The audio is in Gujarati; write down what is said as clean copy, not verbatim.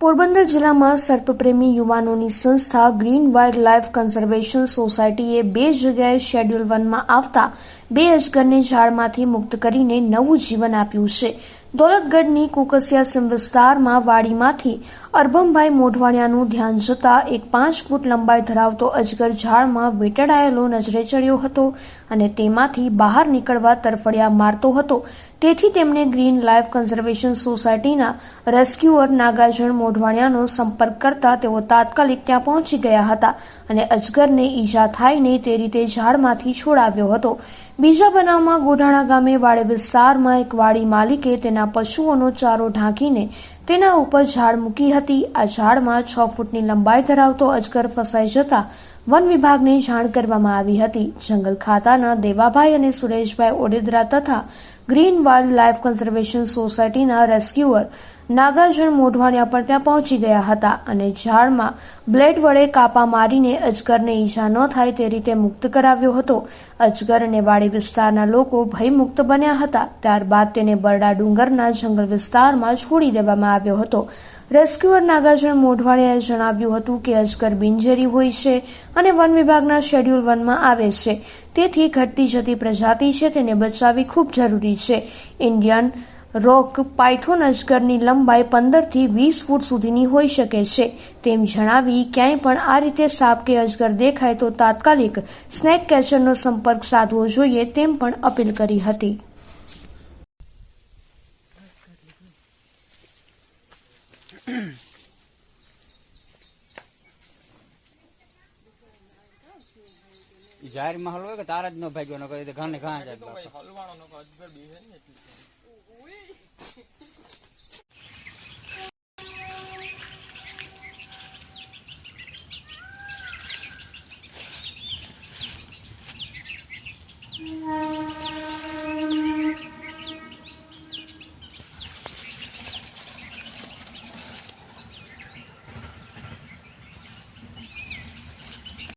પોરબંદર જિલ્લામાં સર્પપ્રેમી યુવાનોની સંસ્થા ગ્રીન વાઇલ્ડ લાઇફ કન્ઝર્વેશન સોસાયટીએ 2 જગ્યાએ શેડ્યુલ 1માં આવતા 2 અજગરને ઝાડમાંથી મુક્ત કરીને નવું જીવન આપ્યું છે. દોલતગઢની કુકસિયા સીમ વિસ્તારમાં વાડીમાંથી અરબમભાઈ મોઢવાણિયાનું ધ્યાન જતા એક 5 ફૂટ લંબાઈ ધરાવતો અજગર ઝાડમાં વીંટળાયેલો નજરે ચડ્યો હતો અને તેમાંથી બહાર નીકળવા તરફડિયા મારતો હતો. તેથી તેમણે ગ્રીન લાઇફ કન્ઝર્વેશન સોસાયટીના રેસ્ક્યુઅર નાગાર્જુન મોઢવાણિયાનો સંપર્ક કરતા તેઓ તાત્કાલિક ત્યાં પહોંચી ગયા હતા અને અજગરને ઈજા થાય નહીં તે રીતે ઝાડમાંથી છોડાવ્યો હતો. બીજા બનાવમાં ગોઢાણા ગામે વાડી વિસ્તારમાં એક વાડી માલિકે તેના પશુઓનો ચારો ઢાંકીને તેના ઉપર ઝાડ મૂકી હતી. આ ઝાડમાં 6 ફૂટની લંબાઈ ધરાવતો અજગર ફસાઈ જતા વન વિભાગને જાણ કરવામાં આવી હતી. જંગલ ખાતાના દેવાભાઈ અને સુરેશભાઈ ઓડેદરા તથા ગ્રીન વાઇલ્ડ લાઇફ કન્ઝર્વેશન સોસાયટીના રેસ્ક્યુઅર નાગાર્જુન મોઢવાણિયા પણ ત્યાં પહોંચી ગયા હતા અને ઝાડમાં બ્લેડ વડે કાપા મારીને અજગરને ઈજા ન થાય તે રીતે મુક્ત કરાવ્યો હતો. અજગર અને વાડી વિસ્તારના લોકો ભયમુક્ત બન્યા હતા. ત્યારબાદ તેને બરડા ડુંગરના જંગલ વિસ્તારમાં છોડી દેવામાં આવ્યો હતો. રેસ્ક્યુઅર નાગાર્જુન મોઢવાણિયાએ જણાવ્યું હતું કે અજગર બિનઝેરી હોય છે અને વન વિભાગના શેડ્યુલ 1માં આવે છે. તેથી ઘટતી જતી પ્રજાતિ છે તેને બચાવવી ખૂબ જરૂરી છે. ઇન્ડિયન રોક પાયથોન અજગરની લંબાઈ 15 થી 20 ફૂટ સુધીની હોઈ શકે છે. તેમ જણાવી ક્યાંય પણ આ રીતે સાપ કે અજગર દેખાય તો તાત્કાલિક સ્નેક કેચરનો સંપર્ક સાધવો જોઈએ તેમ પણ અપીલ કરી હતી. જાહેર માં હલવો કે તારા જ નો ભાગ્યો ન કરે તો ઘાને ઘા જાય.